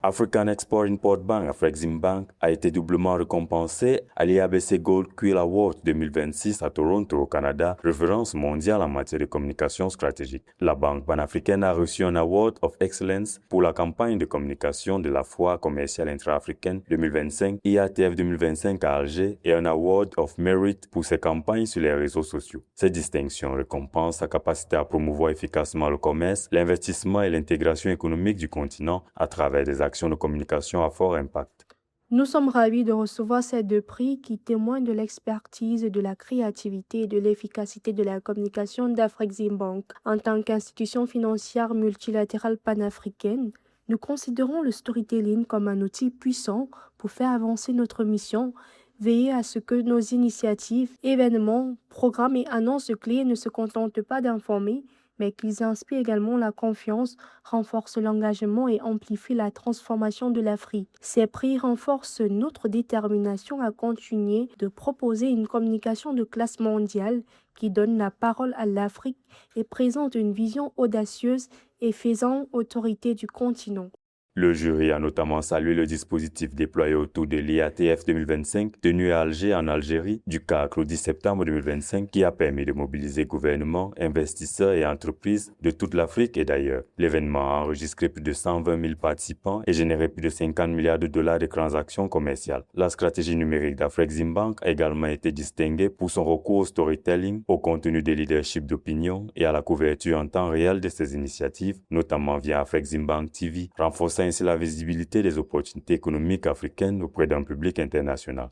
African Export-Import Bank, Afreximbank, a été doublement récompensé à l'IABC Gold Quill Award 2026 à Toronto, au Canada, référence mondiale en matière de communication stratégique. La banque panafricaine a reçu un Award of Excellence pour la campagne de communication de la foire commerciale intra-africaine 2025, IATF 2025 à Alger, et un Award of Merit pour ses campagnes sur les réseaux sociaux. Ces distinctions récompensent sa capacité à promouvoir efficacement le commerce, l'investissement et l'intégration économique du continent à travers des actions de communication à fort impact. Nous sommes ravis de recevoir ces deux prix qui témoignent de l'expertise, de la créativité et de l'efficacité de la communication d'Afreximbank. En tant qu'institution financière multilatérale panafricaine, nous considérons le storytelling comme un outil puissant pour faire avancer notre mission, veiller à ce que nos initiatives, événements, programmes et annonces clés ne se contentent pas d'informer, mais qu'ils inspirent également la confiance, renforcent l'engagement et amplifient la transformation de l'Afrique. Ces prix renforcent notre détermination à continuer de proposer une communication de classe mondiale qui donne la parole à l'Afrique et présente une vision audacieuse et faisant autorité du continent. Le jury a notamment salué le dispositif déployé autour de l'IATF 2025 tenu à Alger en Algérie du 4 au 10 septembre 2025 qui a permis de mobiliser gouvernements, investisseurs et entreprises de toute l'Afrique et d'ailleurs. L'événement a enregistré plus de 120 000 participants et généré plus de 50 milliards de dollars de transactions commerciales. La stratégie numérique d'Afreximbank a également été distinguée pour son recours au storytelling, au contenu des leadership d'opinion et à la couverture en temps réel de ses initiatives, notamment via Afreximbank TV, renforçant ainsi la visibilité des opportunités économiques africaines auprès d'un public international.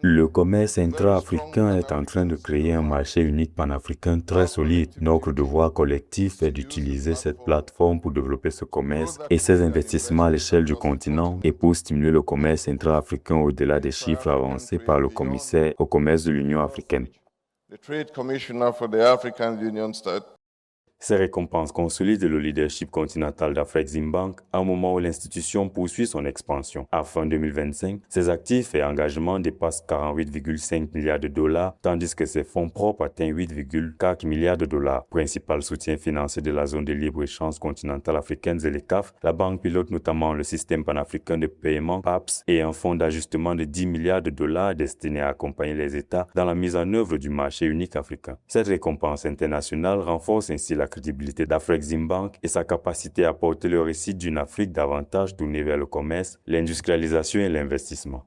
Le commerce intra-africain est en train de créer un marché unique panafricain très solide. Notre devoir collectif est d'utiliser cette plateforme pour développer ce commerce et ses investissements à l'échelle du continent et pour stimuler le commerce intra-africain au-delà des chiffres avancés par le commissaire au commerce de l'Union africaine. Ces récompenses consolident le leadership continental d'Afreximbank à un moment où l'institution poursuit son expansion. À fin 2025, ses actifs et engagements dépassent 48,5 milliards de dollars, tandis que ses fonds propres atteignent 8,4 milliards de dollars. Principal soutien financier de la zone de libre-échange continentale africaine et les CAF, la banque pilote notamment le système panafricain de paiement PAPS et un fonds d'ajustement de 10 milliards de dollars destiné à accompagner les États dans la mise en œuvre du marché unique africain. Cette récompense internationale renforce ainsi la crédibilité d'Afreximbank et sa capacité à porter le récit d'une Afrique davantage tournée vers le commerce, l'industrialisation et l'investissement.